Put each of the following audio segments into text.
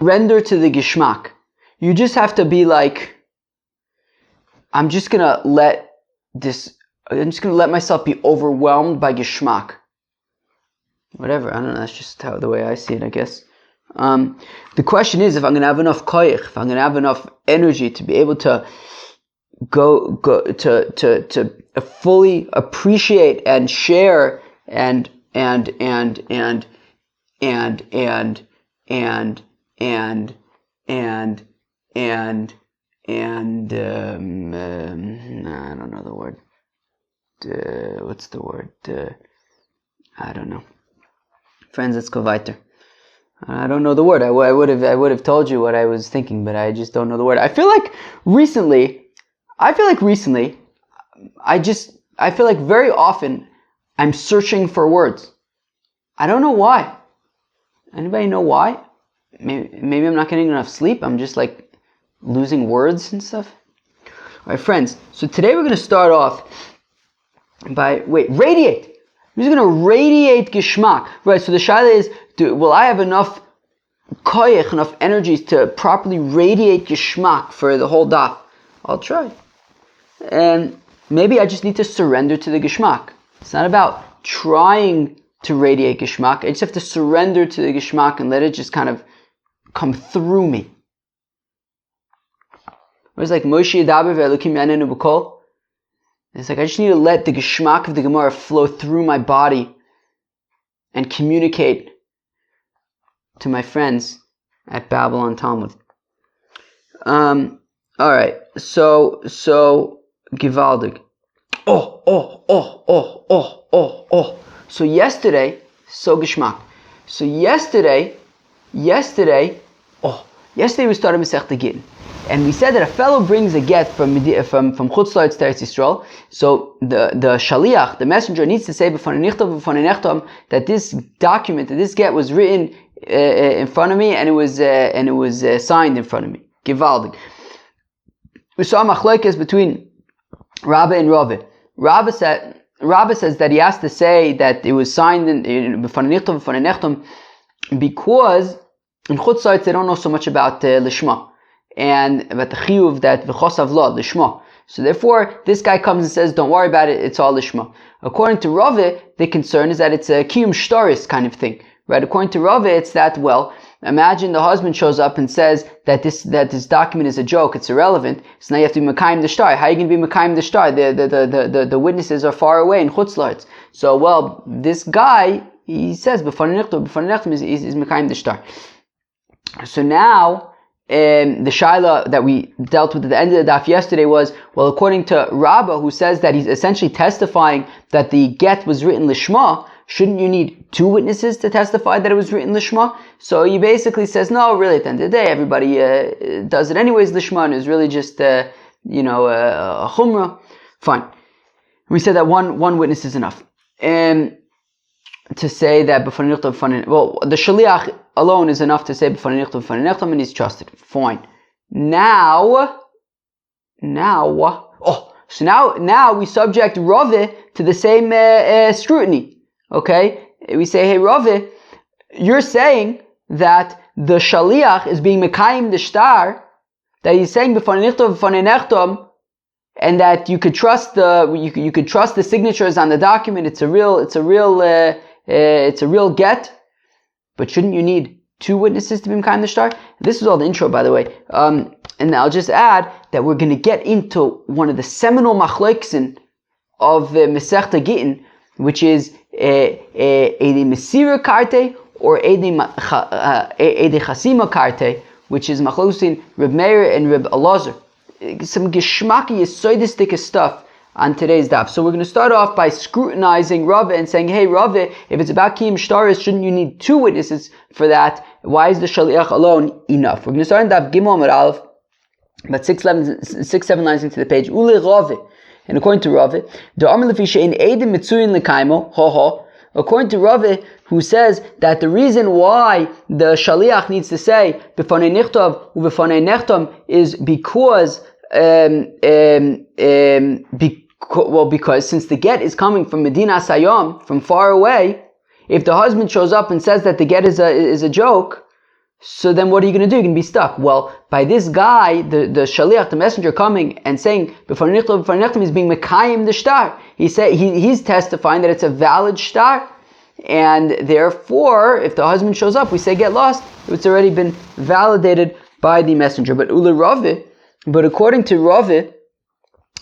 render to the Gishmak. You just have to be like, I'm just gonna let myself be overwhelmed by Gishmak. Whatever, I don't know, that's just the way I see it, I guess. The question is, if I'm gonna have enough koyach, if I'm gonna have enough energy to be able to go to fully appreciate and share and I don't know the word. What's the word? I don't know. Friends, let's go weiter. I don't know the word. I would have told you what I was thinking, but I just don't know the word. I feel like recently, I feel like very often I'm searching for words. I don't know why. Anybody know why? Maybe I'm not getting enough sleep. I'm just like losing words and stuff. All right, friends. So today we're going to start off by radiate. I'm just going to radiate Gishmak. Right. So the shaila is, will I have enough koyach, enough energies to properly radiate Gishmak for the whole daf? I'll try. And maybe I just need to surrender to the Gishmak. It's not about trying to radiate Gishmak. I just have to surrender to the Gishmak and let it just kind of come through me. It was like Moshe Yadaber ve'Elokim Yanenu b'kol. It's like I just need to let the Gishmak of the Gemara flow through my body and communicate to my friends at Babylon Talmud. Alright, so Givaldig. So yesterday, Gishmak. So yesterday we started Masechta Gittin. And we said that a fellow brings a get from Chutz La'aretz to Eretz Yisrael. So the shaliach, the messenger, needs to say that this document, that this get was written in front of me, and it was signed in front of me. Givaldig. We saw machlokes between Rabba and Rava. Rabba says that he has to say that it was signed in because in Chutz La'aretz they don't know so much about Lishma. And about the chiyuv that v'chosav lo lishma. So therefore, this guy comes and says, "Don't worry about it; it's all lishma." According to Rava, the concern is that it's a kiyum shtaris kind of thing, right? According to Rava, it's that, well, imagine the husband shows up and says that this document is a joke; it's irrelevant. So now you have to be mekayim the shtar. How are you going to be mekayim the shtar? The witnesses are far away in Chutz La'aretz. So, well, this guy, he says b'fanei nechtom is mekayim the shtar. So now, the shaila that we dealt with at the end of the daf yesterday was, well, according to Rabbah, who says that he's essentially testifying that the get was written lishma, shouldn't you need two witnesses to testify that it was written lishma? So he basically says, no, really, at the end of the day, everybody does it anyways lishma, and it's really just a chumrah. Fine. We said that one witness is enough. And to say that the shaliach alone is enough to say and he's trusted. Fine. Now we subject Rava to the same scrutiny. Okay? We say, hey Rava, you're saying that the shaliach is being mekayim the shtar, that he's saying and that you could trust the signatures on the document. It's a real get. But shouldn't you need two witnesses to be mekayim the shtar? This is all the intro, by the way. And I'll just add that we're going to get into one of the seminal machlokes of Masechta Gittin, which is Eidei Mesira Karte or Eidei Chasima Karte, which is machlokes in Reb Meir and Reb Elazar. Some geshmaki yesodistic stuff on today's daf. So we're going to start off by scrutinizing Rava and saying, hey Rava, if it's about kiyum shtaris, shouldn't you need two witnesses for that? Why is the shaliach alone enough? We're going to start in daf Gimel Amud Aleph, about 6-7 lines into the page. Ule Rava, and according to Rava, the Amar lefi she'ein eidim mitzuyin lekaimo, according to Rava, who says that the reason why the shaliach needs to say b'fanei nichtav u'b'fanei nechtam is because because since the get is coming from Medina Sayam, from far away, if the husband shows up and says that the get is a joke, So then what are you going to do? You're going to be stuck. Well, by this guy, the shaliach, the messenger coming and saying, he's being mekayim the shtar. He's testifying that it's a valid shtar. And therefore, if the husband shows up, we say get lost. It's already been validated by the messenger. But according to Ravi,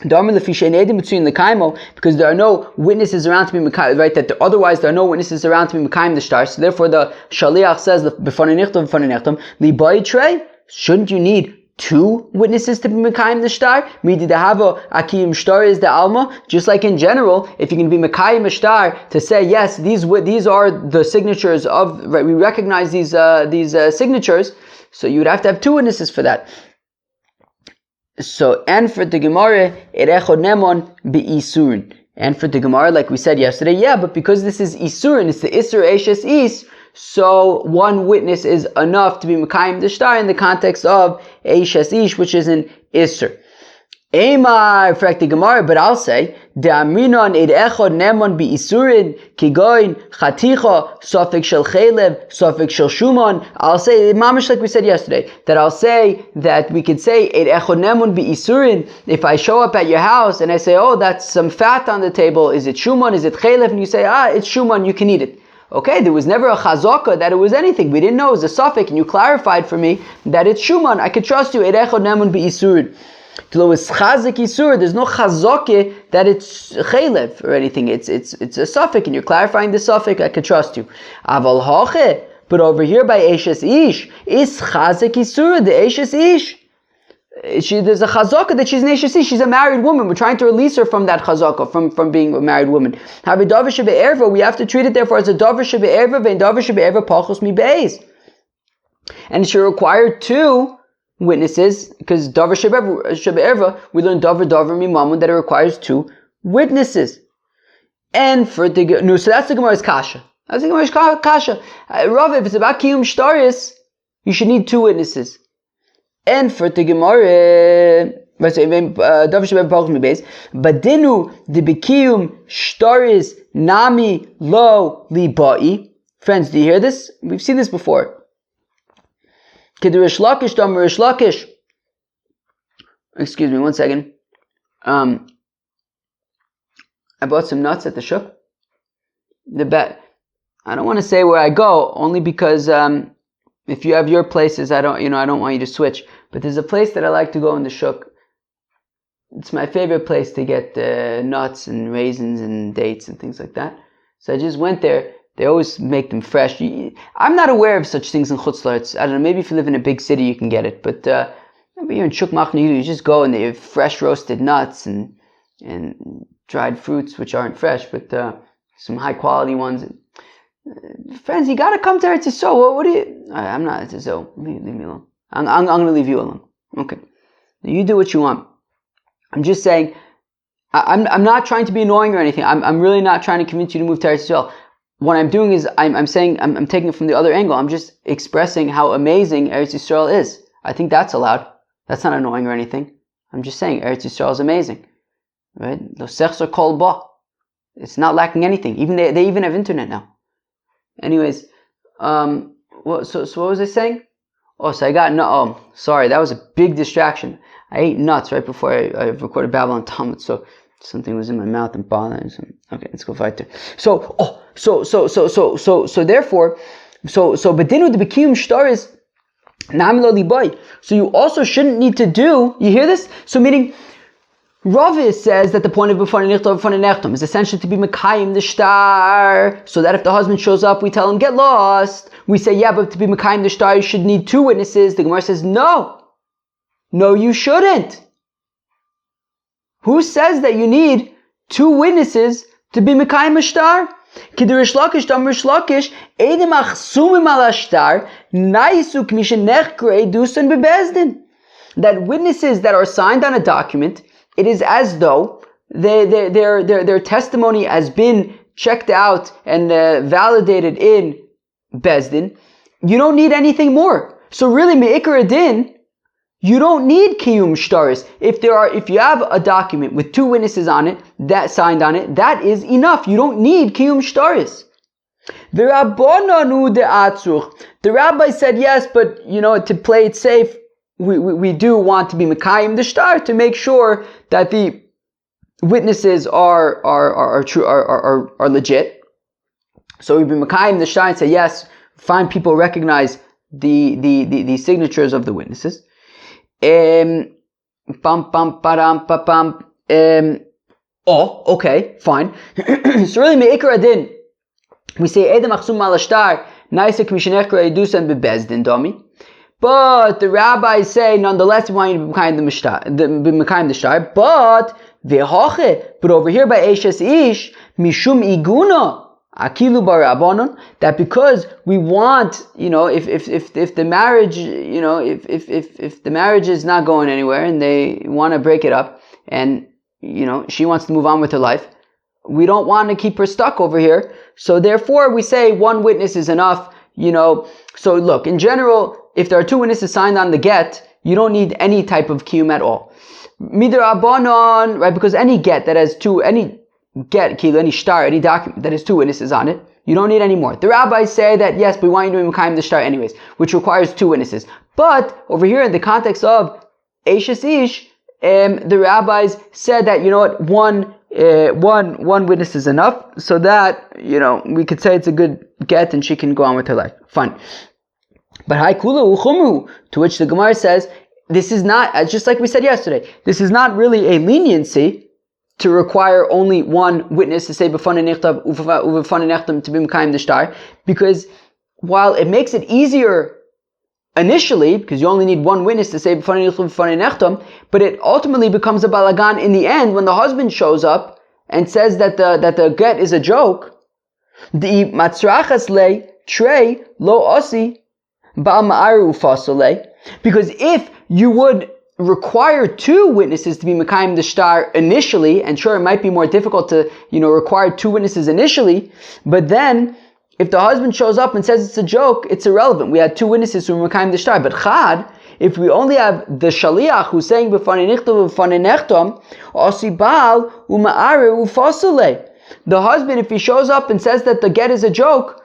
because there are no witnesses around to be mekayim, right? That otherwise there are no witnesses around to be mekayim the shtar. So therefore, the shaliach says, shouldn't you need 2 witnesses to be mekayim the shtar? Just like in general, if you can be mekayim a shtar to say yes, these are the signatures of, right? We recognize these signatures, so you would have to have 2 witnesses for that. So, and for the Gemara, erechod nemon be-isurin. And for the Gemara, like we said yesterday, yeah, but because this is isurin, it's the isur eshes is, so 1 witness is enough to be mekayim the shtar in the context of eshes ish, which is an isur. Emar, fact the Gemara, but I'll say, de'amrinon erechod nemon be-isurin, kigoin, chaticha, sofik shel chelev, sofik shel shumon. I'll say, mamish like we said yesterday, that I'll say that we could say, erechod nemon be-isurin, if I show up at your house and I say, oh, that's some fat on the table, is it shumon, is it chelev? And you say, it's shumon, you can eat it. Okay, there was never a chazaka that it was anything. We didn't know it was a suffix, and you clarified for me that it's shumon. I could trust you, erechod nemon be-isurin. There's no chazake that it's chelev or anything. It's a suffix, and you're clarifying the suffix. I can trust you. Aval hache, but over here by eshes ish is chazak isur the eshes ish. There's a chazaka that she's an eshes ish. She's a married woman. We're trying to release her from that chazaka, from being a married woman. We have to treat it therefore as a davar shebe'erva vein davar shebe'erva pachos mi beis, and she required 2 witnesses, because davar shebe'erva, we learn davar mimamun that it requires 2 witnesses. And for the so that's the Gemara's kasha. That's the Gemara's kasha. Rav, if it's about kiyum shtaris, you should need 2 witnesses. And for the Gemara, davar shebe'erva pachos mi beis, but dinu the bekiyum shtaris nami lo libai. Friends, do you hear this? We've seen this before. Excuse me, 1 second. I bought some nuts at the shuk. I don't want to say where I go, only because if you have your places, I don't want you to switch. But there's a place that I like to go in the shuk. It's my favorite place to get nuts and raisins and dates and things like that. So I just went there. They always make them fresh. I'm not aware of such things in Chutz La'aretz. I don't know, maybe if you live in a big city you can get it. But you're in Shuk Machne Yehuda, you just go and they have fresh roasted nuts and dried fruits which aren't fresh, but some high quality ones. Friends, you gotta come to Eretz Yisrael. What do you... I'm not Eretz Yisrael. Leave me alone. I'm gonna leave you alone. Okay. You do what you want. I'm just saying, I'm not trying to be annoying or anything. I'm really not trying to convince you to move to Eretz Yisrael. What I'm doing is, I'm saying, I'm taking it from the other angle. I'm just expressing how amazing Eretz Yisrael is. I think that's allowed. That's not annoying or anything. I'm just saying, Eretz Yisrael is amazing. Right? It's not lacking anything. Even they even have internet now. Anyways, so what was I saying? Oh, so I got, sorry, that was a big distraction. I ate nuts right before I recorded Babylon Talmud, so something was in my mouth and bothering. Okay, let's go fight there. So therefore, but dinu the bekiyum shtar is namilo libai. So you also shouldn't need to do. You hear this? So meaning, Rav says that the point of b'fanei nichtav b'fanei nechtam is essentially to be mekayim the shtar, so that if the husband shows up, we tell him get lost. We say but to be mekayim the shtar, you should need 2 witnesses. The Gemara says no, you shouldn't. Who says that you need 2 witnesses to be mekayim a shtar? Kidurish lakish damrish lakish edim achsumim al shtar naisuk mishen nechgrei dusan bebezdin. That witnesses that are signed on a document, it is as though their testimony has been checked out and validated in Bezdin. You don't need anything more. So really, me'ikar adin, you don't need kiyum shtaris. If you have a document with 2 witnesses on it, that signed on it, that is enough. You don't need kiyum shtaris. The rabbi said yes, but to play it safe, we do want to be mekayim the shtar to make sure that the witnesses are true, are legit. So we've been mekayim the shtar and say yes, find people recognize the signatures of the witnesses. Okay, fine. So really me'ikar adin, we say edem achsum malashtar naisek mishnechra edusan bebezdin domi. But the rabbis say nonetheless we want you to be mekayim the shtar. But over here by Eshes Ish mishum iguna akilu barabonon, that because we want, if the marriage, if the marriage is not going anywhere and they want to break it up, and she wants to move on with her life, we don't want to keep her stuck over here. So therefore we say one witness is enough. So look, in general, if there are two witnesses signed on the get, you don't need any type of kiyum at all. Midrabanon, right? Because any get that has any shtar, any document that has two witnesses on it, you don't need any more. The rabbis say that yes, we want you to be mekayim the shtar anyways, which requires two witnesses. But over here in the context of Eshes Ish, the rabbis said that one witness is enough, so that we could say it's a good get and she can go on with her life. Fine. But haikulu uchumru, to which the Gemara says, this is not, just like we said yesterday, this is not really a leniency to require only one witness to say b'fanei nichtav u'b'fanei nechtam to be mekayim the shtar, because while it makes it easier initially, because you only need one witness to say b'fanei nichtav u'b'fanei nechtam, but it ultimately becomes a balagan in the end when the husband shows up and says that the get is a joke. The matzrachas le trei lo osi ba'al ma'aru ufasolei, because if you would require two witnesses to be mekayim the shtar initially, and sure, it might be more difficult to, require two witnesses initially, but then, if the husband shows up and says it's a joke, it's irrelevant. We had two witnesses who were mekayim the shtar. But chad, if we only have the shaliach who's saying b'fanei nichtav u'b'fanei nechtam, osi ba'al u'ma'aru ufasolei. The husband, if he shows up and says that the get is a joke,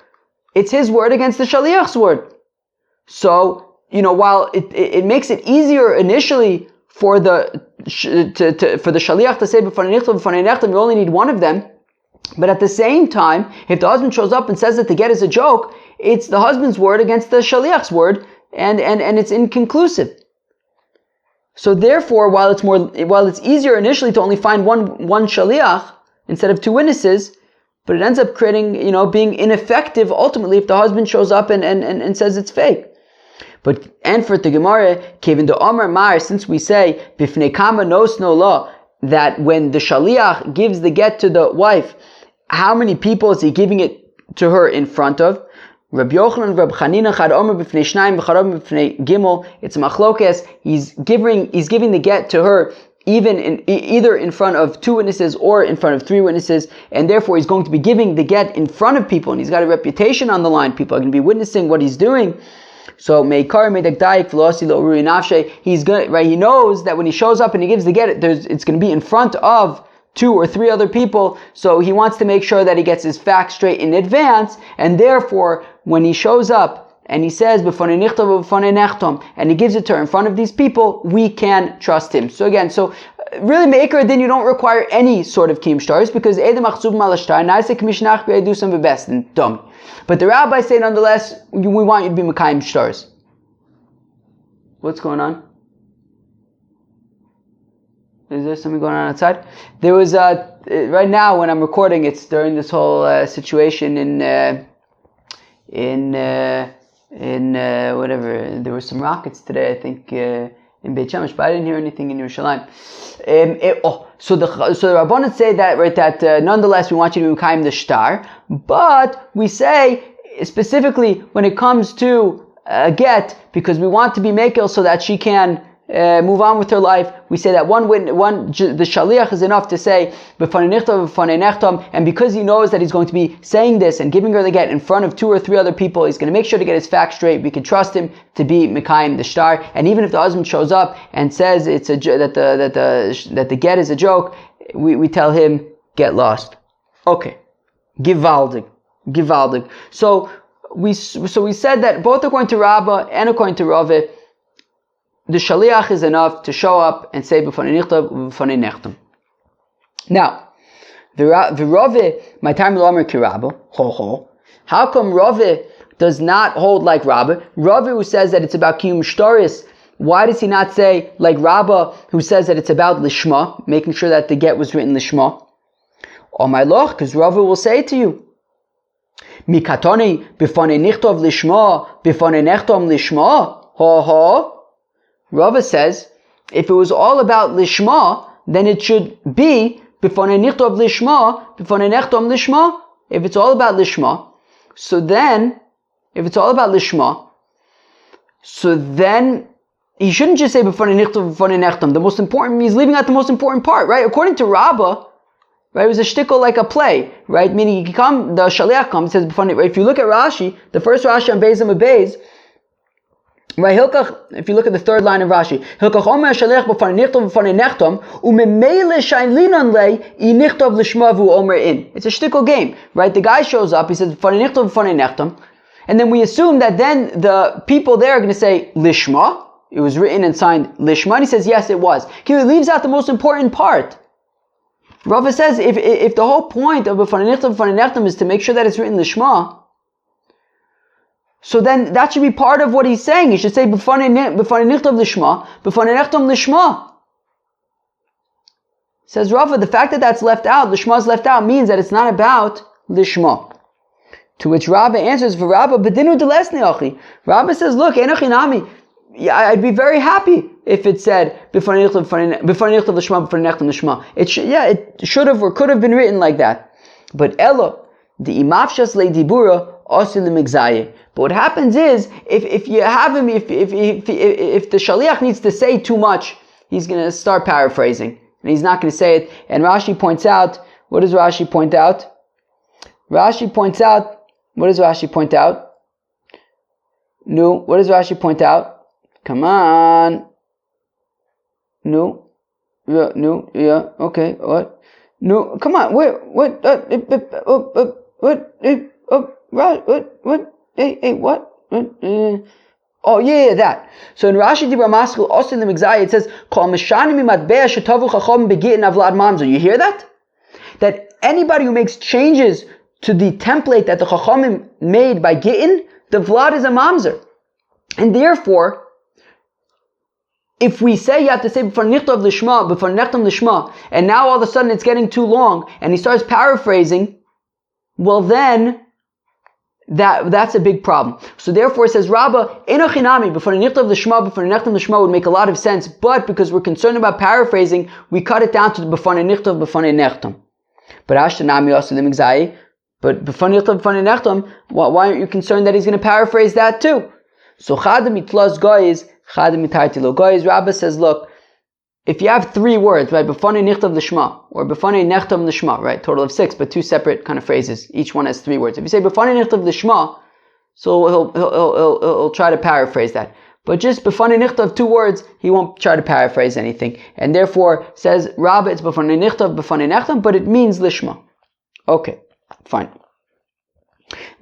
it's his word against the shaliach's word. So, while it makes it easier initially for the shaliach to say b'fanei nichtav b'fanei nechtam, you only need one of them. But at the same time, if the husband shows up and says that the get is a joke, it's the husband's word against the shaliach's word, and it's inconclusive. So therefore, while it's easier initially to only find one shaliach instead of two witnesses, but it ends up creating, being ineffective ultimately if the husband shows up and says it's fake. But, and for the Gemara, Kevin the Omer Mar, since we say, Bifnei Kama Nos No Law, that when the Shaliach gives the get to the wife, how many people is he giving it to her in front of? Rabbi Yochanan, Rabbi Chanina, Chad Omer Bifnei Shnayim, V'chad Omer Bifnei Gimel, it's machlokes, he's giving the get to her either in front of two witnesses or in front of three witnesses, and therefore he's going to be giving the get in front of people, and he's got a reputation on the line. People are going to be witnessing what he's doing. So meikar medakdaik velosi lo urui nafshe. He's going right. He knows that when he shows up and he gives the get, it's going to be in front of two or three other people. So he wants to make sure that he gets his facts straight in advance, and therefore when he shows up and he says b'fanei nichtav u'b'fanei nechtam, and he gives it to her in front of these people, we can trust him. So again, really meikar din, you don't require any sort of kiyum shtars, because edem achzub malashtar naisek mishnach be'edusam bebestin dom. But the rabbis say nonetheless, we want you to be mekayim shtars. What's going on? Is there something going on outside? There was right now when I'm recording, it's during this whole situation in whatever. There were some rockets today, I think, in Beit Shemesh, but I didn't hear anything in Yerushalayim. So the Rabbanan say that, right, that nonetheless we want you to mekayim the shtar, but we say specifically when it comes to get, because we want to be mekel so that she can move on with her life, we say that the shaliach is enough to say b'fanei nichtav b'fanei nechtam, and because he knows that he's going to be saying this and giving her the get in front of two or three other people, he's going to make sure to get his facts straight. We can trust him to be mekayim the shtar, and even if the husband shows up and says that the get is a joke, we tell him get lost. Okay, givaldig. Givaldig. So we said that both according to Rabbah and according to Rava, the shaliach is enough to show up and say b'fanei nichtav u'b'fanei nechtam. Now, the Rava, my time l'omer ki Rabbah, how come Rava does not hold like Rabbah? Rava, who says that it's about kiyum shtaris, why does he not say like Rabbah, who says that it's about lishma, making sure that the get was written lishma? Oh my loch, because Rava will say to you, Mikatoni b'fanei nichtov lishma, b'fanei nechtom lishma. Rava says, if it was all about lishma, then it should be b'fanei nichtov lishma, b'fanei nechtom lishma. If it's all about lishma, so then he shouldn't just say b'fanei nichtov, b'fanei nechtom. The most important, he's leaving out the most important part, right? According to Rabbah, right, it was a shtickle like a play, right? Meaning the shaliach comes, says, right? If you look at Rashi, the first Rashi on Beis Beis, right? If you look at the third line of Rashi, Hilkach omer shaliach b'fanei nichtov b'fanei nechtom u'memele shailinon lei I nichtov l'shma v'u omer in. It's a shtickle game, right? The guy shows up, he says b'fanei nichtov b'fanei nechtom, and then we assume that then the people there are going to say lishma. It was written and signed lishma, and he says yes, it was. He leaves out the most important part. Rava says if the whole point of b'fanei nichtav b'fanei nechtam is to make sure that it's written lishma, so then that should be part of what he's saying. He should say b'fanei nichtav lishma, b'fanei nechtam lishma. Says Rava, the fact that that's left out, lishma is left out, means that it's not about lishma. To which Rabba answers for Rabba, b'dinu delesni achi. Rabba says, look, enochi nami. Yeah, I'd be very happy if it said b'fanei nichtav lishma, b'fanei nechtam lishma. It should have or could have been written like that. But elo the imafshas leidibura osil lemigzaye. But what happens is if you have him, if the shaliach needs to say too much, he's going to start paraphrasing and he's not going to say it. And Rashi points out. What does Rashi point out? What does Rashi point out? No, what does Rashi point out? Come on. No. Yeah, okay, what? No, come on, what? Oh, yeah, that. So in Rashi Dibra Maskil, also in the Migzai, it says, Kol Meshanim Matbeah Shetavu Chachom Begittin Avlad Mamzer. You hear that? That anybody who makes changes to the template that the Chachamim made by Gittin, the Vlad is a Mamzer. And therefore, if we say you have to say b'fanei nichtav lishma, b'fanei nechtam lishma, and now all of a sudden it's getting too long, and he starts paraphrasing, well then, that's a big problem. So therefore it says, Rabba, enochinami, b'fanei nichtav lishma, b'fanei nechtam lishma would make a lot of sense, but because we're concerned about paraphrasing, we cut it down to b'fanei nichtav, b'fanei nechtam. But ashtanami also limigzai, but b'fanei nichtav, b'fanei nechtam, why aren't you concerned that he's going to paraphrase that too? So chadam itlas goyis, Rabba says, look, if you have three words, right, b'fanei nichtav lishma, or b'fanei nechtam lishma, right, total of 6, but two separate kind of phrases, each one has 3 words. If you say b'fanei nichtav lishma, so he'll try to paraphrase that. But just b'fanei nichtav 2 words, he won't try to paraphrase anything. And therefore, says Rabba, it's b'fanei nichtav, b'fanei nechtam, but it means lishma. Okay, fine.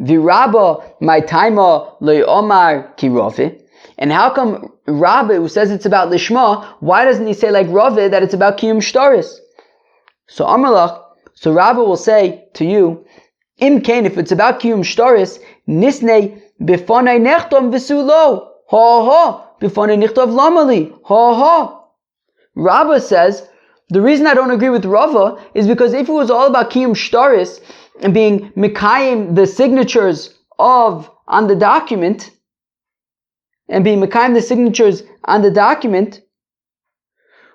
V'Rabba, my taima lo omar ki Rava. And how come Rabbi, who says it's about lishma, why doesn't he say like Rava that it's about kiyum shtaris? So Amalach, so Rabbi will say to you, Im kain, if it's about kiyum shtaris, nisnei b'fanei nechtom v'sulo, b'fanei nichtav lamali, Rabbi says, the reason I don't agree with Rava is because if it was all about kiyum shtaris and being mekayim the signatures on the document, and being mekayim the signatures on the document,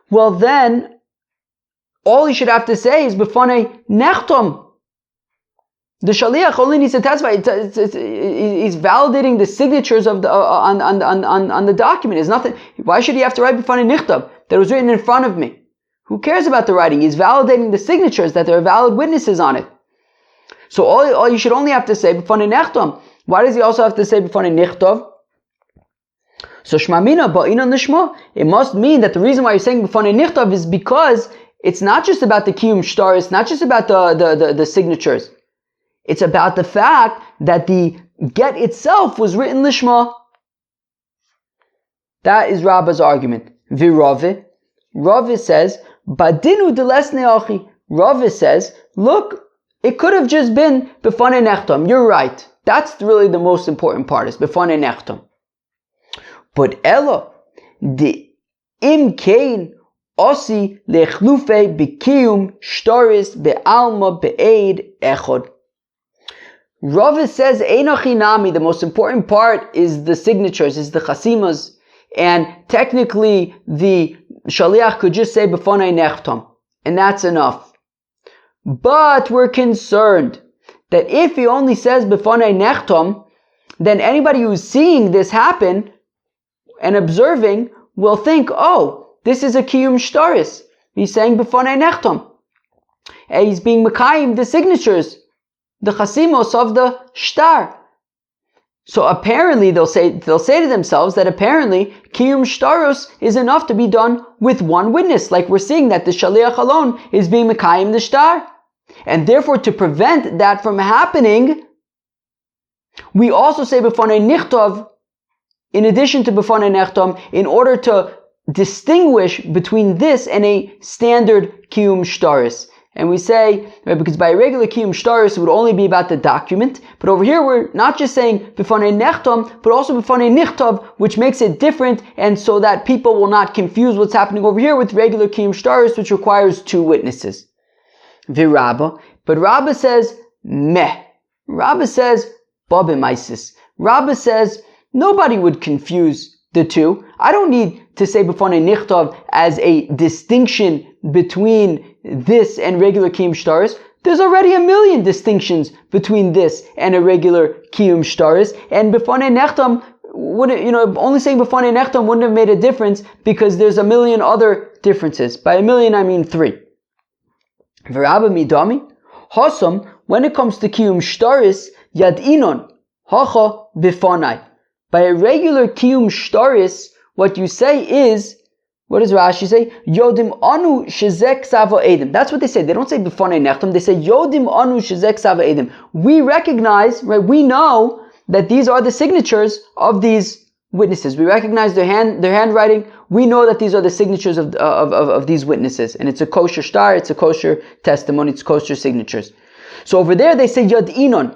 well then, all he should have to say is b'fanei nechtom. The shaliach only needs to testify. He's validating the signatures of the on the document. It's nothing. Why should he have to write b'fanei nichtav that was written in front of me? Who cares about the writing? He's validating the signatures that there are valid witnesses on it. So all you should only have to say b'fanei nechtom. Why does he also have to say b'fanei nichtav? So shmamina ba'inan lishma. It must mean that the reason why you're saying b'fanei nichtav is because it's not just about the kiyum shtar. It's not just about the signatures. It's about the fact that the get itself was written lishma. That is Rabba's argument. Virave. Rave says, Badinu delesne achi. Rave says, look, it could have just been b'fanei nechtam. You're right. That's really the most important part, is b'fanei nechtam. But Ella, the imkein osi lechlufe b'kiyum shtoris be'alma be'ed echod. Rave says, Einachi nami, the most important part is the signatures, is the chasimas. And technically, the shaliach could just say b'fanei nechtam, and that's enough. But we're concerned that if he only says b'fanei nechtam, then anybody who's seeing this happen and observing will think, oh, this is a kiyum shtaris. He's saying b'fanei nechtam, and he's being mekayim the signatures, the chasimos of the shtar. So apparently they'll say to themselves that apparently kiyum shtarus is enough to be done with one witness, like we're seeing that the shaliach alone is being mekayim the shtar. And therefore, to prevent that from happening, we also say b'fanei nichtov, in addition to b'fanei nechtam, in order to distinguish between this and a standard kiyum shtaris. And we say, right, because by a regular kiyum shtaris, it would only be about the document. But over here, we're not just saying b'fanei nechtam, but also b'fanei nichtov, which makes it different, and so that people will not confuse what's happening over here with regular kiyum shtaris, which requires two witnesses. Virabba. But Rabba says, meh. Rabba says, babimaisis. Rabba says, nobody would confuse the two. I don't need to say b'fanei nichtov as a distinction between this and regular kiyum shtaris. There's already a million distinctions between this and a regular kiyum shtaris. And b'fanei nechtam only saying b'fanei nechtam wouldn't have made a difference because there's a million other differences. By a million, I mean 3. V'rabba midami hasam. When it comes to kiyum shtaris, yad inon hacha b'fanai. By a regular kiyum shtaris, what you say is, what does Rashi say? Yodim anu shezek sava edim. That's what they say. They don't say b'fanei nechtam. They say yodim anu shezek sava edim. We recognize, right? We know that these are the signatures of these witnesses. We recognize their handwriting. We know that these are the signatures of these witnesses, and it's a kosher shtar. It's a kosher testimony. It's kosher signatures. So over there they say yad inon,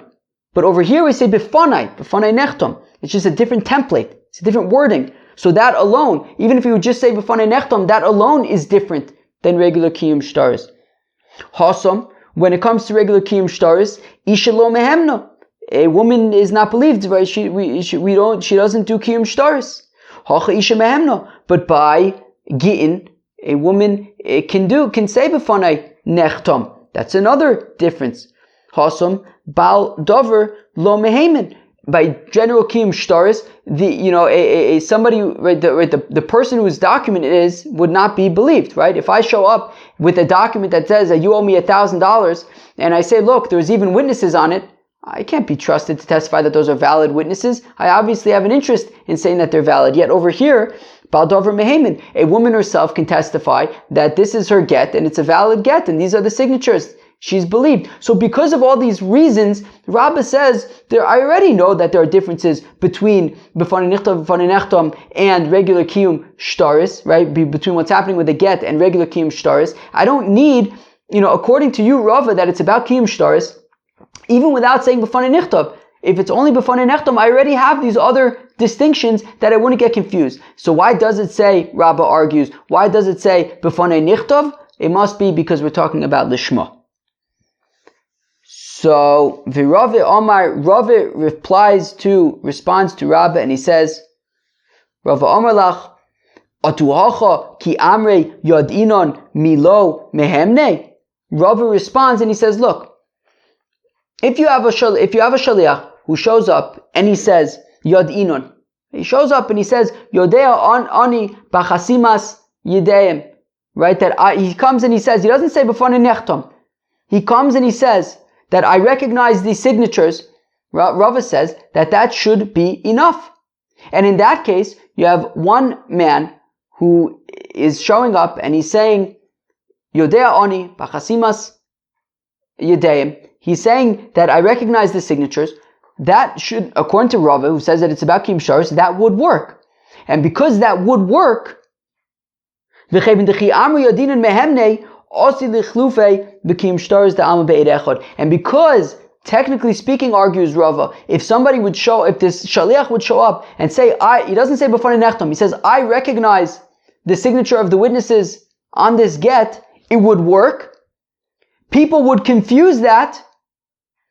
but over here we say b'fanei nechtam. It's just a different template. It's a different wording. So that alone, even if you would just say b'fanei nechtam, that alone is different than regular kiyum shtaris. Hasam, when it comes to regular kiyum shtaris, isha lo mehemna. A woman is not believed, right? She doesn't do kiyum shtaris. Hacha isha mehemna. But by Gittin, a woman can say b'fanei nechtam. That's another difference. Hasam bal dover lo mehemen. By general kiyum shtaris, the person whose document it is would not be believed, right? If I show up with a document that says that you owe me $1,000, and I say, look, there's even witnesses on it, I can't be trusted to testify that those are valid witnesses. I obviously have an interest in saying that they're valid. Yet over here, bal dover mehemen, a woman herself can testify that this is her get, and it's a valid get, and these are the signatures. She's believed. So because of all these reasons, Rabbah says, I already know that there are differences between b'fanei nechtam and regular kiyum shtaris, right? Between what's happening with the get and regular kiyum shtaris. I don't need, according to you, Rava, that it's about kiyum shtaris, even without saying b'fanei nechtam. If it's only b'fanei nechtam, I already have these other distinctions that I wouldn't get confused. So why does it say, Rabbah argues, why does it say b'fanei nechtam? It must be because we're talking about lishma. So the Rave responds to Rabbah, and he says, Rave Omar lach, atuhacha ki amre yadinon milo mehemne. Rave responds and he says, look, if you have a shaliach who shows up and he says yadinon, he shows up and he says yodea ani bachasimas yideim, right? That he comes and he says, he doesn't say b'fanei nechtam. He comes and he says that I recognize these signatures. Rava says that should be enough. And in that case, you have one man who is showing up and he's saying, Yodea Oni, Bachasimas Yedeim. he's saying that I recognize the signatures. That should, according to Rava, who says that it's about Kiyum Shtaros, that would work. And because that would work, and because, technically speaking, argues Rava, if somebody would show, if this shaliach would show up and say, he doesn't say b'fanei nechtam, he says, I recognize the signature of the witnesses on this get, it would work. People would confuse that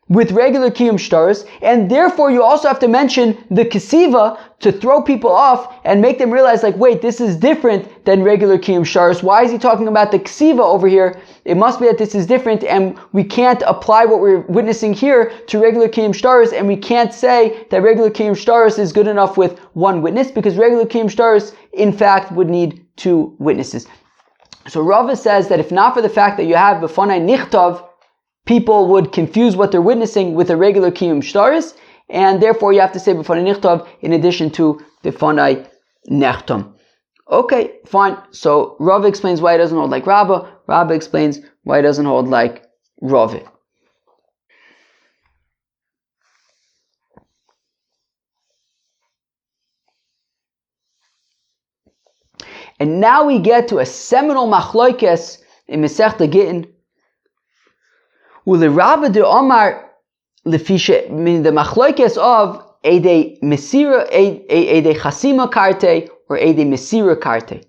with regular Kiyum Shtaros, and therefore you also have to mention the Kesiva to throw people off and make them realize, like, wait, this is different than regular Kiyum Shtaros. Why is he talking about the Kesiva over here? It must be that this is different, and we can't apply what we're witnessing here to regular Kiyum Shtaros, and we can't say that regular Kiyum Shtaros is good enough with one witness, because regular Kiyum Shtaros, in fact, would need two witnesses. So Rava says that if not for the fact that you have b'fanei nichtav, people would confuse what they're witnessing with a regular Kiyum Shtaros, and therefore you have to say b'fanei nichtav in addition to b'fanei nechtam. Okay, fine. So Rava explains why he doesn't hold like Rabba. Rabba explains why he doesn't hold like Rava. And now we get to a seminal machloikes in Masechta Gittin. Ule Rabba de Omar lefishe, meaning the machloikes of Eidei Mesira, Eidei Chasima Karte, or Eidei Mesira Karte.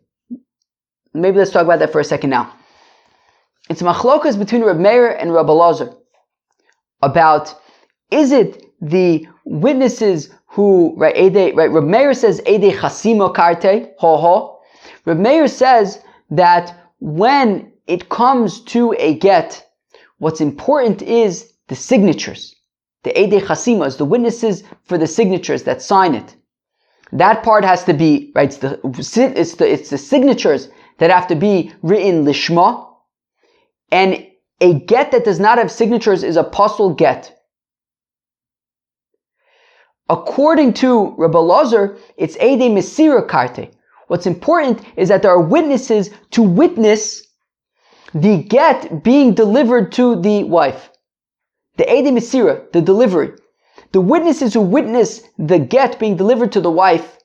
Maybe let's talk about that for a second now. It's machlokas between Reb Meir and Reb Elazar about, is it the witnesses who, right, Reb Meir says Eidei Chasima Karte, ho. Reb Meir says that when it comes to a get, what's important is the signatures. The Eidei Chasimas, the witnesses for the signatures that sign it. That part has to be, right, it's the signatures that have to be written lishma. And a get that does not have signatures is a pasul get. According to Rabbi Elazar, it's Eidei Mesira Karte. What's important is that there are witnesses to witness the get being delivered to the wife. The Eidei Mesira, the delivery. The witnesses who witness the get being delivered to the wife,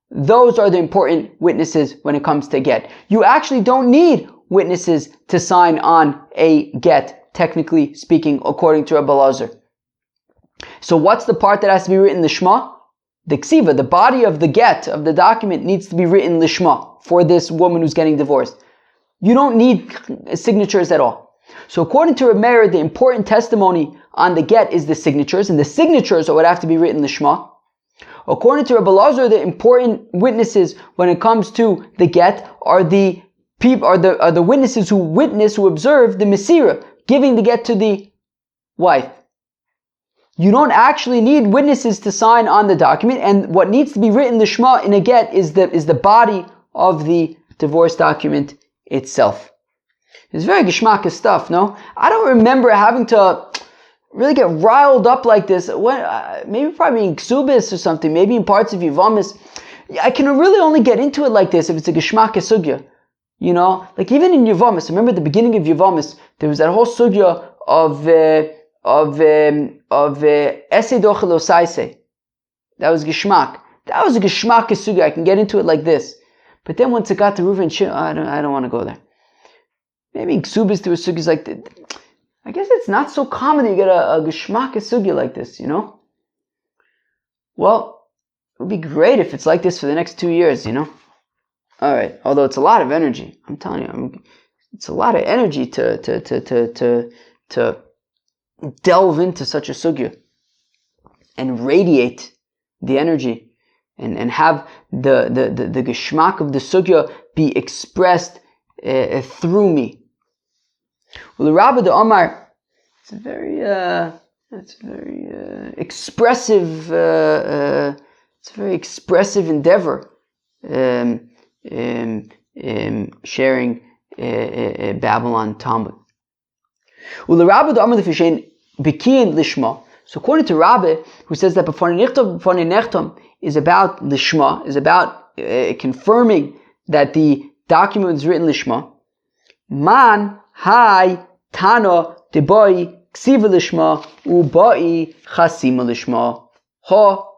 those are the important witnesses when it comes to get. You actually don't need witnesses to sign on a get, technically speaking, according to Rabbi Elazar. So what's the part that has to be written lishma? The ksiva, the body of the get, of the document, needs to be written lishma for this woman who's getting divorced. You don't need signatures at all. So according to Reb Meir, the important testimony on the get is the signatures, and the signatures would have to be written lishma. According to Rabbi Elazar, the important witnesses when it comes to the get are the witnesses who observe the mesira, giving the get to the wife. You don't actually need witnesses to sign on the document, and what needs to be written lishma in a get is the body of the divorce document itself. It's very geschmack stuff, no? I don't remember having to really get riled up like this. Maybe probably in Ksubis or something, maybe in parts of Yevamis. I can really only get into it like this if it's a geschmack sugya. You know, like even in Yevamis, remember at the beginning of Yevamis, there was that whole sugya of Esei Dochel Osaise. That was geschmack. That was a geschmack sugya. I can get into it like this. But then once it got to Reuven and Shimon, I don't want to go there. Maybe in Ksubis there were sugyas like that. I guess it's not so common that you get a geschmack sugya like this, you know? Well, it would be great if it's like this for the next 2 years, you know? Alright, although it's a lot of energy. I'm telling you, it's a lot of energy to delve into such a sugya and radiate the energy and have the geschmack of the sugya be expressed through me. Well, the Rabbi de Omar, it's a very expressive, it's a very expressive endeavor, sharing Babylon Talmud. Well, the Rabbi de Omar lefishein bekiyin lishma. So according to Rabbi, who says that b'fanei nechtam is about lishma, is about confirming that the document is written lishma. Man hai tana deboy ksiva lishma ubai chasima lishma. Ha.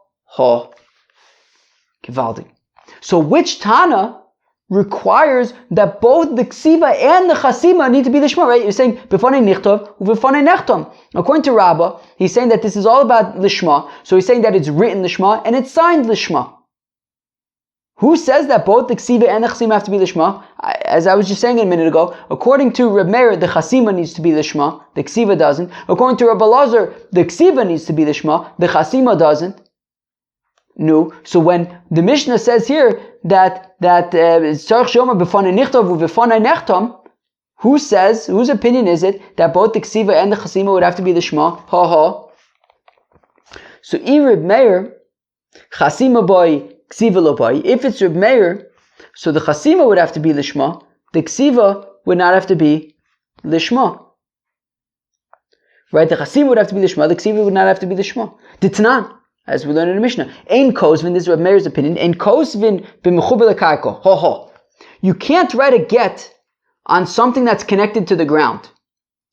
Givaldi. So which Tana requires that both the ksiva and the chasima need to be lishma, right? You're saying b'fanei nichtov u'b'fanei nechtam. According to Rabbah, he's saying that this is all about lishma. So he's saying that it's written lishma and it's signed lishma. Who says that both the ksiva and the chasima have to be lishma? As I was just saying a minute ago, according to Reb Meir, the chasima needs to be lishma, the ksiva doesn't. According to Reb Elazar, the ksiva needs to be lishma, the chasima doesn't. No. So when the Mishnah says here that who says, whose opinion is it that both the ksiva and the chasima would have to be lishma? Ha. So Reb Meir, chasima boy, ksiva lo boy. If it's Reb Meir, so the chasima would have to be lishma, the ksiva would not have to be lishma. Right? The chasima would have to be lishma, the ksiva would not have to be lishma. Ditnan, as we learned in the Mishnah. Ein kozvin, this is Reb Meir's opinion, ein kozvin b'mechubel karko. Ha. You can't write a get on something that's connected to the ground.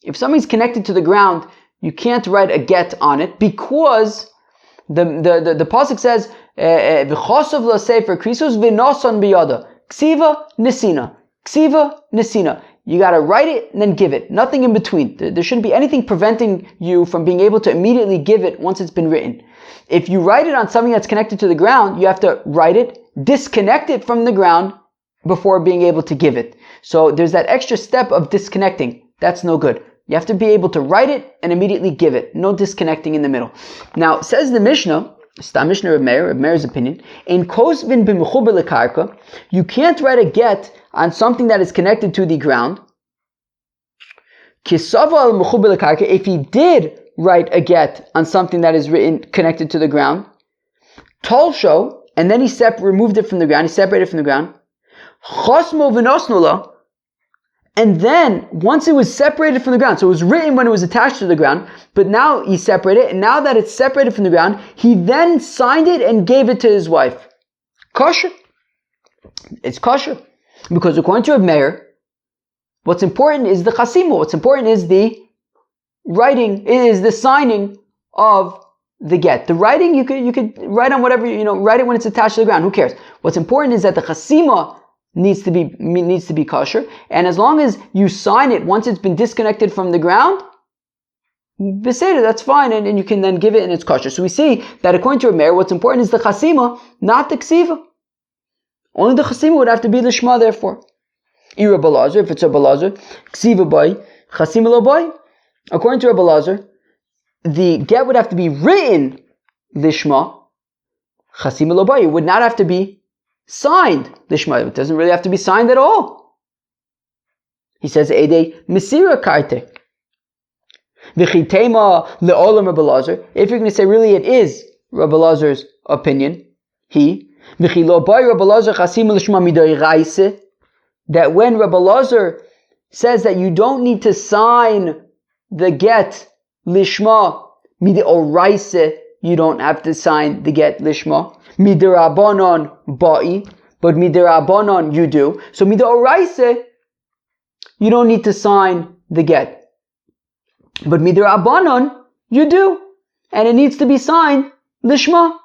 If something's connected to the ground, you can't write a get on it because the pasuk says v'chosav l'sefer krisos v'noson biyada ksiva nesina. You got to write it and then give it. Nothing in between. There shouldn't be anything preventing you from being able to immediately give it once it's been written. If you write it on something that's connected to the ground, you have to write it, disconnect it from the ground before being able to give it. So there's that extra step of disconnecting. That's no good. You have to be able to write it and immediately give it. No disconnecting in the middle. Now, says the Mishnah, Stam Mishnah Reb Meir's opinion, in kozvin b'mechuber lekarka, you can't write a get on something that is connected to the ground. Kisava al mechuber lekarka, if he did write a get on something that is written connected to the ground, tolsho, and then he removed it from the ground, he separated it from the ground, chosmo v'nosnula, and then once it was separated from the ground, so it was written when it was attached to the ground, but now he separated it, and now that it's separated from the ground, he then signed it and gave it to his wife. Kosher. It's kosher. Because according to Reb Meir, what's important is the chasima. What's important is the writing, is the signing of the get. The writing, you could write on whatever, write it when it's attached to the ground. Who cares? What's important is that the chasima needs to be kosher, and as long as you sign it once it's been disconnected from the ground, beseder, that's fine, and you can then give it and it's kosher. So we see that according to Reb Meir, what's important is the chasima, not the ksiva. Only the chasima would have to be the shema, therefore. Reb Elazar, if it's Reb Elazar, ksiva boy, chasima lo boy. According to Reb Elazar, the get would have to be written lishma, chasima lo boy. It would not have to be signed lishma. It doesn't really have to be signed at all. He says, Ede mesira karte. V'chitema le'olam Reb Elazar. If you're going to say really it is Reb Elazar's opinion, v'chilo boy Reb Elazar chasima lishma midoi raise, that when Reb Elazar says that you don't need to sign the get lishma midoraise, you don't have to sign the get lishma midirabanon ba'i, but midirabanon you do. So midoraise, you don't need to sign the get, but midirabanon you do, and it needs to be signed lishma.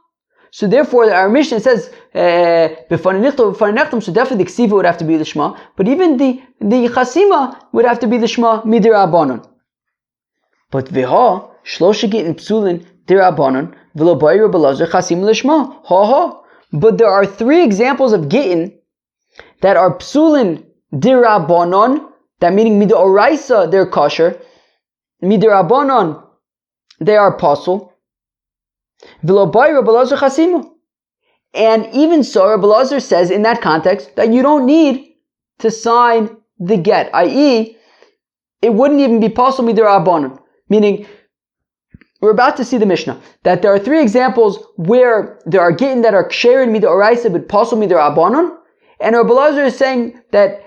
So therefore, our Mishnah says b'fanei nechtam, so definitely the ksiva would have to be lishma, but even the chasima would have to be lishma midirabanon. But v'ha shlosha gittin psulin dirabanon v'lo bai Reb Elazar chasim lishma. Ha. But there are 3 examples of gittin that are psulin dirabanon, that meaning midoraisa they're kosher, midirabanon they are apostle. V'lo bai Reb Elazar chasimu. And even so, Reb Elazar says in that context that you don't need to sign the get, i.e., it wouldn't even be possible midirabanon. Meaning, we're about to see the Mishnah, that there are 3 examples where there are gittin that are ksher in midoraisa but possible midirabanon, and Reb Elazar is saying that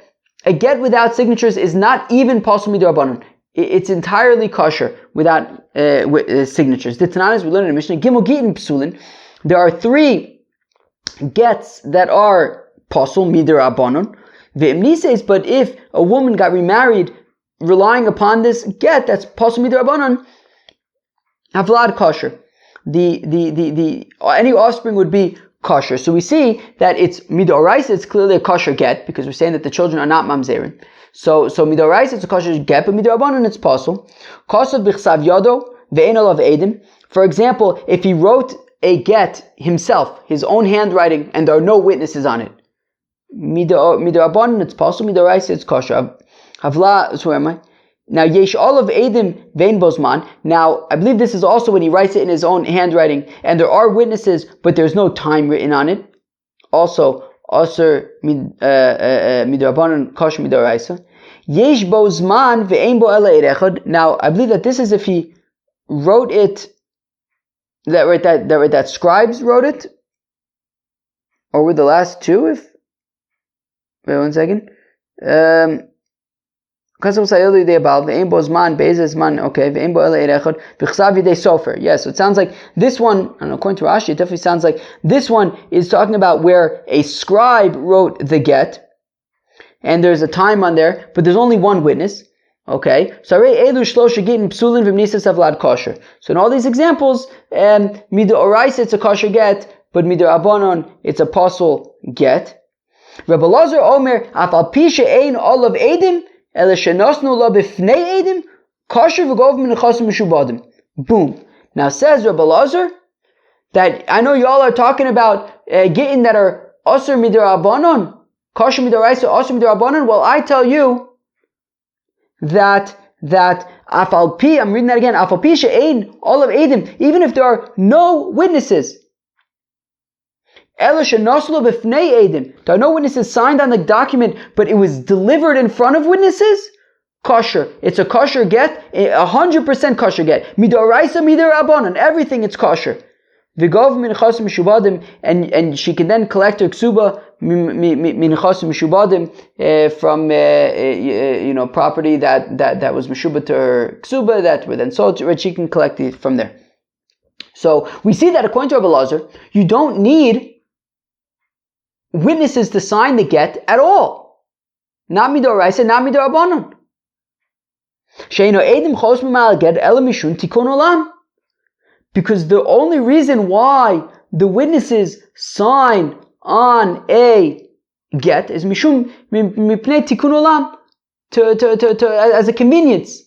a get without signatures is not even possible midirabanon. It's entirely kosher without signatures. The Tananas we learned in the Mishnah, Gimel Gittin Psulin, there are 3 gets that are possible midirabanon. Ve'imni says, but if a woman got remarried relying upon this get that's pasul midrabanan, havlad kosher. Any offspring would be kosher. So we see that it's midoraisa, it's clearly a kosher get, because we're saying that the children are not mamzerin. So midoraisa, it's a kosher get, but midrabanan, it's pasul. Kosav b'chsav yodo ve'en olav edim. For example, if he wrote a get himself, his own handwriting, and there are no witnesses on it, midrabanan, it's pasul. Midoraisa, it's kosher. Havla, so where am I? Now, yesh olav edim vein bozman. Now, I believe this is also when he writes it in his own handwriting, and there are witnesses, but there's no time written on it. Also, aser midrabanan kosher midoraisa. Yesh bozman ve'ein bo ela erechad. Now, I believe that this is if he wrote it, that scribes wrote it, or were the last two? Wait 1 second. Yes, so it sounds like this one, I don't know, according to Rashi, it definitely sounds like this one is talking about where a scribe wrote the get, and there's a time on there, but there's only one witness. Okay, so in all these examples, mido oraisa, it's a kosher get, but mido abanon, it's a pasul get. Rabbi Lazar Omer, afal pisha ein olav edim, boom. Now says Rabbi Lazar that I know y'all are talking about Gittin that are Asur Midrabanon, Kosher Midoraisa, Asur Midrabanon. Well, I tell you that Afal Pi, I'm reading that again, Afal Pi She'ein Olav Edim, even if there are no witnesses, there are no witnesses signed on the document, but it was delivered in front of witnesses. Kosher. It's a kosher get, 100% kosher get. Midoraisa, midirabanan, everything it's kosher. V'gov min chasim mishubadim, and she can then collect her ksuba min chasim mishubadim from property that was mishuba to her ksuba that were then sold to her. She can collect it from there. So we see that according to Rabbi Lazar, you don't need witnesses to sign the get at all. Not midoraisa, not midorabanan. Because the only reason why the witnesses sign on a get is mishum mipnei tikkun olam, as a convenience.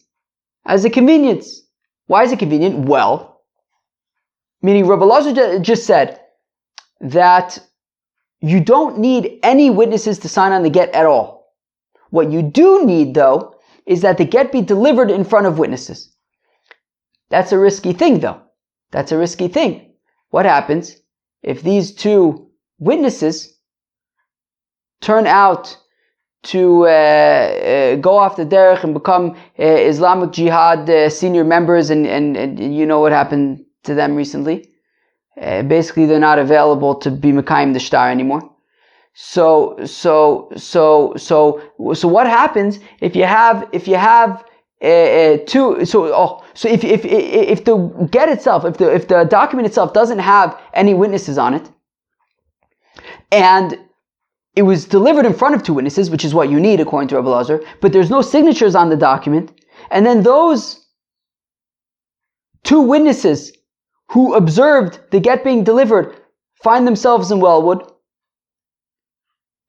As a convenience. Why is it convenient? Well, meaning Rabbi Lazar just said that you don't need any witnesses to sign on the get at all. What you do need, though, is that the get be delivered in front of witnesses. That's a risky thing, though. That's a risky thing. What happens if these two witnesses turn out to go off the derech and become Islamic Jihad senior members, and you know what happened to them recently? Basically, they're not available to be Mekayim the Shtar anymore. So what happens if you have two? So if the get itself, if the document itself doesn't have any witnesses on it, and it was delivered in front of two witnesses, which is what you need according to Rabbi Lazar, but there's no signatures on the document, and then those two witnesses who observed the get being delivered find themselves in Wellwood,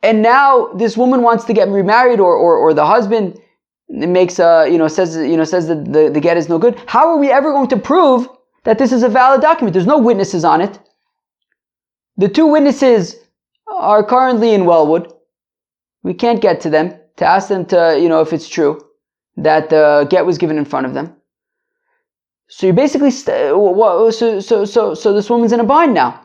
and now this woman wants to get remarried, or the husband makes says that the get is no good. How are we ever going to prove that this is a valid document? There's no witnesses on it. The two witnesses are currently in Wellwood. We can't get to them to ask them to, if it's true that the get was given in front of them. So you basically, so this woman's in a bind now.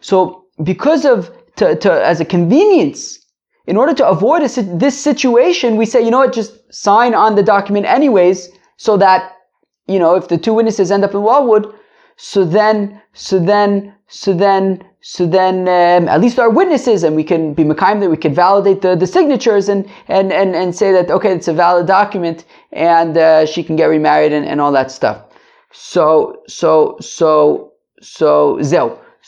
So because of, as a convenience, in order to avoid this situation, we say, just sign on the document anyways, so that, if the two witnesses end up in Wellwood, so then at least there are witnesses, and we can be Mekayim that we can validate the signatures and say that, okay, it's a valid document, and she can get remarried and all that stuff. So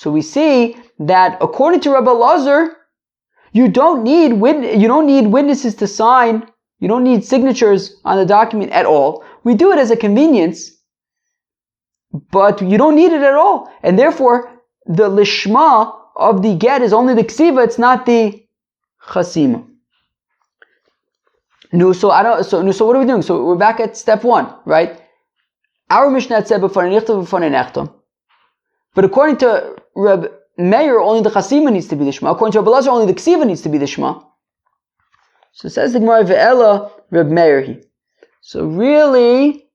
we see that according to Rabbi Lazar, you don't need witnesses to sign You don't need signatures on the document at all. We do it as a convenience, but you don't need it at all. And therefore, the lishma of the get is only the ksiva, it's not the chasima. So what are we doing? So we're back at step 1, right? Our Mishnah said before nechtam. But according to Reb Meir, only the chasima needs to be the shema. According to Reb Elazar, only the ksiva needs to be the shema. So it says the Gemara ve'ela Reb Meir. So really,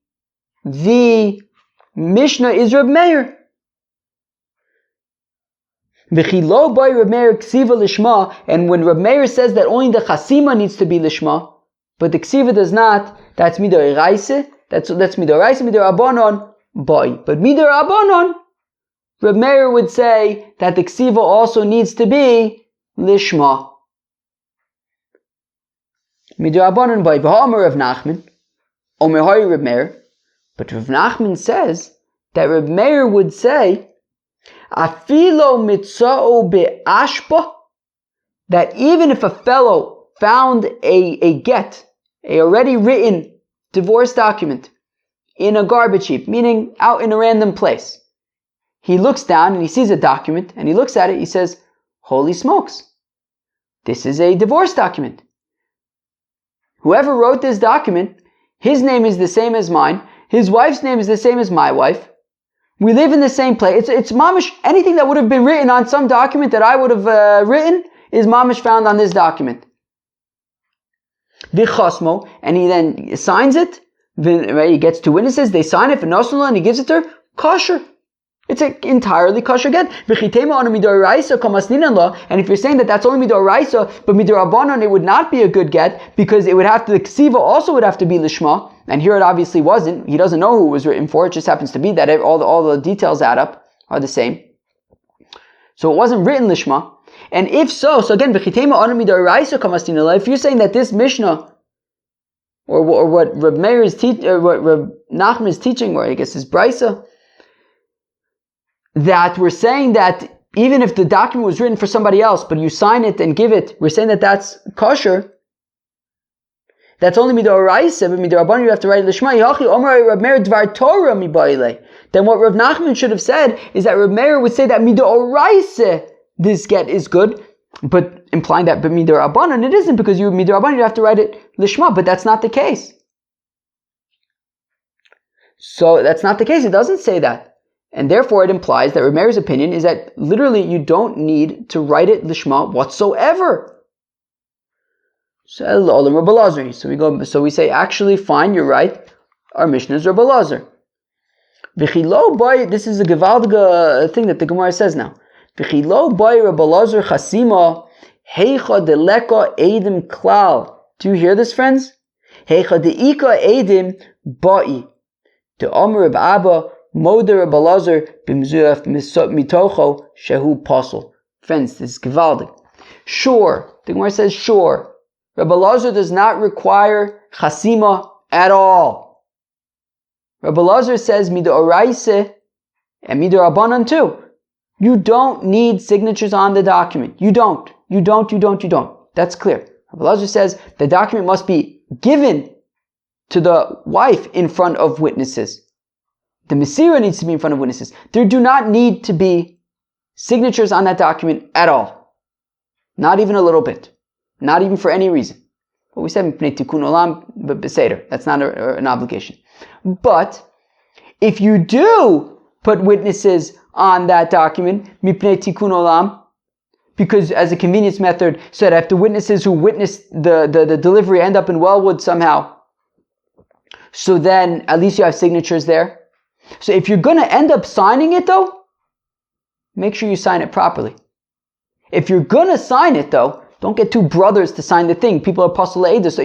the Mishnah is Reb Meir. V'chilo by Reb Meir ksiva lishma, and when Reb Meir says that only the chasima needs to be lishma, but the ksiva does not, that's midoraisa. That's midoraisa, midorabanon, boy. But midorabanon, Reb Meir would say that the ksiva also needs to be lishma. Midorabanon boy. V'ha'amar Rav Nachman, omer hari Reb Meir. But Rav Nachman says that Reb Meir would say, afilo mitzao be'ashpa, that even if a fellow found a get, a already written divorce document in a garbage heap, meaning out in a random place. He looks down and he sees a document and he looks at it, he says, holy smokes, this is a divorce document. Whoever wrote this document, his name is the same as mine, his wife's name is the same as my wife, we live in the same place. It's mamish, anything that would have been written on some document that I would have written is mamish found on this document. V'chasmo, and he then signs it, right, he gets 2 witnesses, they sign it, and he gives it to her, kosher. It's an entirely kosher get. And if you're saying that that's only midoraisa, but midorabanan it would not be a good get, because it would have to, the ksiva also would have to be lishma, and here it obviously wasn't. He doesn't know who it was written for, it just happens to be that all the details add up, are the same. So it wasn't written lishma. And if so again, if you're saying that this Mishnah, or what Reb Meir is what Reb Nachman is teaching, or I guess is Brisa, that we're saying that even if the document was written for somebody else, but you sign it and give it, we're saying that that's kosher. That's only midoraisa, but midorabanan you have to write lishma. Reb Meir dvar Torah mibaile. Then what Reb Nachman should have said is that Reb Meir would say that midoraisa this get is good, but implying that but midorabanan it isn't, because you midorabanan you have to write it lishma, but that's not the case. So that's not the case. It doesn't say that. And therefore it implies that Reb Meir's opinion is that literally you don't need to write it lishma whatsoever. So we say, actually, fine, you're right. Our Mishnah is Reb Elazar. This is a gewaldige thing that the Gemara says now. V'chilo boy Reb Elazar chasima heicha deleka edim klal. Do you hear this, friends? Heicha deika edim ba'i. The Omer Reb Abba moder Reb Elazar b'mzuaf mitocho shehu pasol. Friends, this is gewaldig. Sure, the Gemara says sure. Reb Elazar does not require chasima at all. Reb Elazar says midoraisa and midorabanan too. You don't need signatures on the document. You don't. That's clear. Reb Elazar says the document must be given to the wife in front of witnesses. The Mesira needs to be in front of witnesses. There do not need to be signatures on that document at all. Not even a little bit. Not even for any reason. But we said tikkun olam b'seder. That's not an obligation. But if you do put witnesses on that document, mipnei tikkun olam, because as a convenience method, so that if the witnesses who witnessed the delivery end up in Wellwood somehow, so then at least you have signatures there. So if you're going to end up signing it though, make sure you sign it properly. If you're going to sign it though, don't get 2 brothers to sign the thing. People are pasal eidah. So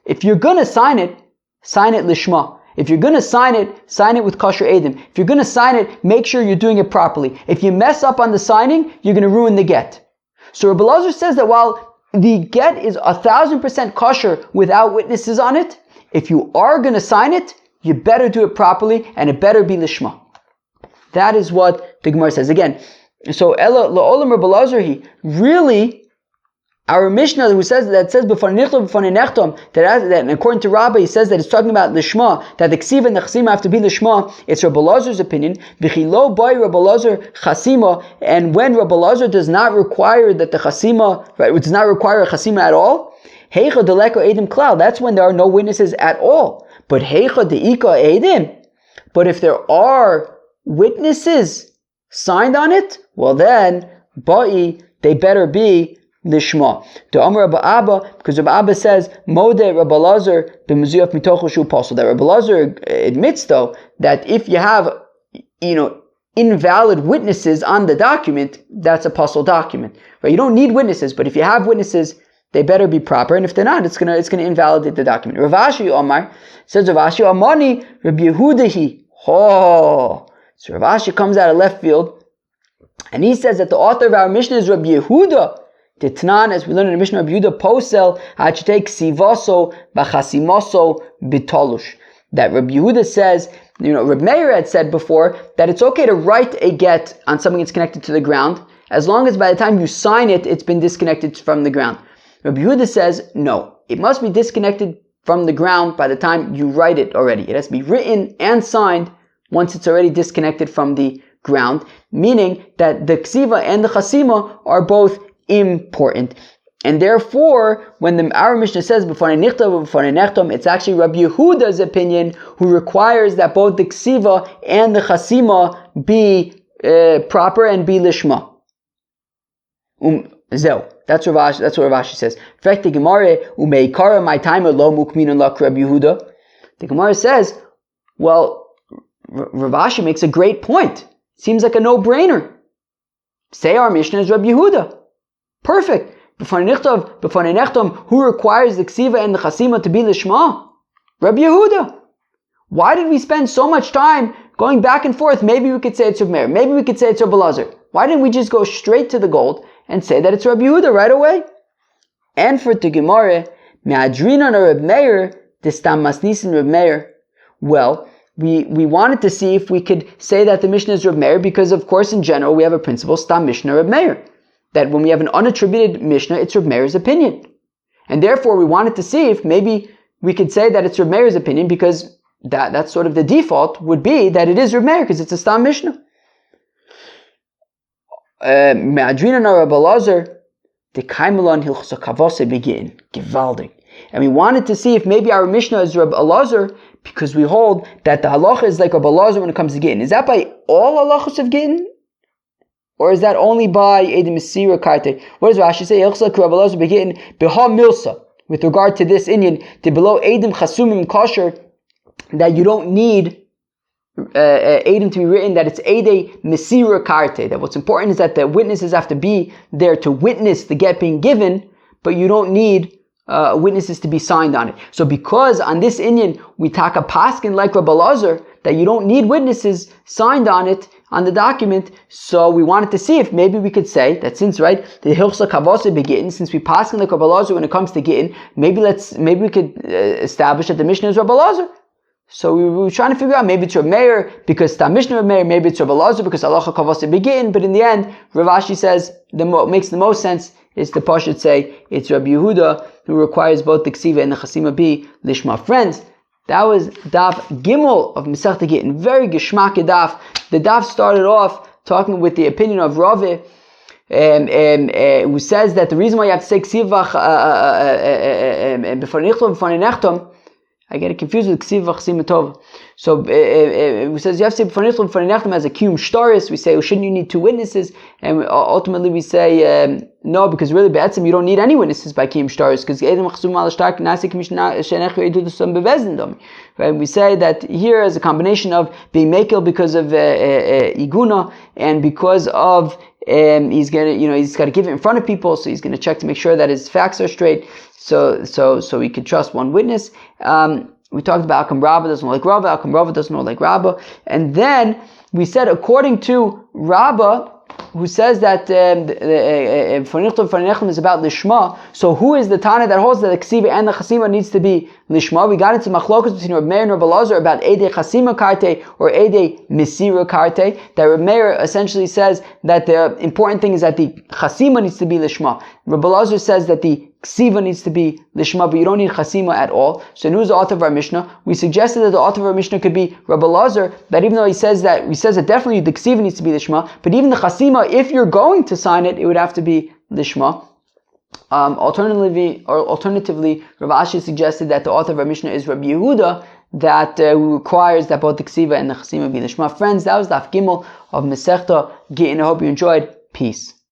if you're going to sign it lishma. If you're going to sign it with kosher edim. If you're going to sign it, make sure you're doing it properly. If you mess up on the signing, you're going to ruin the get. So Reb Elazar says that while the get is 1,000% kosher without witnesses on it, if you are going to sign it, you better do it properly and it better be lishma. That is what the Gemara says. Again, so Ella la'olam Reb Elazar, he really Our Mishnah who says before nechtom that according to Rabbi he says that it's talking about lishma, that the ksiva and the chasima have to be lishma. It's Rabbi Elazar's opinion. V'chilo boy Rabbi Elazar chasima, and when Rabbi Elazar does not require that the chasima, right, does not require a chasima at all. Heicha deleko edim klal. That's when there are no witnesses at all. But heicha deika edim. But if there are witnesses signed on it, well then ba'i they better be lishma. To Amar Rabbi Abba, because Rabbi Abba says Modeh Rabbi Elazar b'mezuyaf mitocho shu pasul. That Rabbi Elazar admits though that if you have invalid witnesses on the document, that's a pasul document. Right? You don't need witnesses, but if you have witnesses, they better be proper, and if they're not, it's gonna invalidate the document. Rav Ashi Omar says Rav Ashi Amani Rabbi Yehudahi. Oh, so Rav Ashi comes out of left field, and he says that the author of our Mishnah is Rabbi Yehuda. Titnan, as we learn in the Mishnah, Rabbi Yehuda posel ha'chetei ksivaso b'chasimoso bitolush. That Rabbi Yehuda says, Rabbi Meir had said before that it's okay to write a get on something that's connected to the ground, as long as by the time you sign it, it's been disconnected from the ground. Rabbi Yehuda says, no, it must be disconnected from the ground by the time you write it already. It has to be written and signed once it's already disconnected from the ground, meaning that the ksiva and the chasima are both important. And therefore, when our Mishnah says, it's actually Rabbi Yehuda's opinion who requires that both the ksiva and the chasima be proper and be lishma. That's what Rav Ashi says. The Gemara says, well, Rav Ashi makes a great point. Seems like a no-brainer. Say our Mishnah is Rabbi Yehuda. Perfect. Who requires the ksiva and the chasima to be lishma? Rabbi Yehuda. Why did we spend so much time going back and forth? Maybe we could say it's Rabbi Meir. Maybe we could say it's Rabbi Elazar. Why didn't we just go straight to the gold and say that it's Rabbi Yehuda right away? And for the Gemara, me'adrina na Rabbi Meir, distam masnisin Rabbi Meir. Well, we wanted to see if we could say that the Mishnah is Rabbi Meir because, of course, in general, we have a principle, stam Mishnah Rabbi Meir, that when we have an unattributed Mishnah, it's Rabbi Meir's opinion. And therefore, we wanted to see if maybe we could say that it's Rabbi Meir's opinion because that's sort of the default would be that it is Rabbi Meir because it's a stam Mishnah. Me'adrina na Rabbi Elazar, the kaimelon hilchos kavose begin gewaldig. And we wanted to see if maybe our Mishnah is Rabbi Elazar because we hold that the halacha is like Rabbi Elazar when it comes to Gittin. Is that by all halachos of Gittin? Or is that only by Edim Mesira Karte? What does Rashi say? Rabbi Elazar begin beha milsa. With regard to this Indian, to below Edim Chasumim Kosher, that you don't need Edim to be written, that it's Ede Mesira Karte. That what's important is that the witnesses have to be there to witness the get being given, but you don't need witnesses to be signed on it. So because on this Indian we take a paskin like Rabbi Elazar, that you don't need witnesses signed on it, on the document, so we wanted to see if maybe we could say that since, right, the Hilchsa Kavose be Gittin, since we paskin like Rabbi Elazar when it comes to Gittin, maybe we could establish that the Mishnah is Rabbi Elazar. So we were trying to figure out, maybe it's Rabbi Meir because the Mishnah Rabbi Meir, maybe it's Rabbi Elazar because Halacha Kavose be Gittin, but in the end, Rav Ashi says what makes the most sense is the Pashat say it's Rabbi Yehuda who requires both the Ksiva and the Chasima be Lishma. Friends, that was Daf Gimel of Masechta Gittin. Very geschmack daf. The daf started off talking with the opinion of Rave, who says that the reason why you have to say Ksiva before Nechtom, I get it confused with Ksiva Chasima Tov. So it says you have to say before Nechtom as a Kiyum Shtaris. We say, well, shouldn't you need two witnesses? And ultimately we say no, because really Be'etzim you don't need any witnesses by Kiyum Shtaris, because right? We say that here is a combination of being Mekel because of Iguna and because of he's got to give it in front of people, so he's going to check to make sure that his facts are straight. So he could trust one witness. We talked about Akam Rabba doesn't know like Rabba, Akam Rabba doesn't know like Rabba, and then we said according to Rabba, who says that is about lishma. So who is the Tana that holds that the ksiva and the chasima needs to be lishma? We got into machlokas between Reb Meir and Reb Elazar about ede chasima karte or ede misira karte. That Reb Meir essentially says that the important thing is that the chasima needs to be lishma. Reb Elazar says that the ksiva needs to be lishma, but you don't need chasima at all. So who's the author of our Mishnah? We suggested that the author of our Mishnah could be Reb Elazar, that even though he says that definitely the ksiva needs to be lishma, but even the chasima, if you're going to sign it, it would have to be lishma. Alternatively, Rav Ashi suggested that the author of our Mishnah is Rabbi Yehuda, that who requires that both the ksiva and the chasima be lishma. Friends, that was Daf Gimel of Masechta Gittin. I hope you enjoyed. Peace.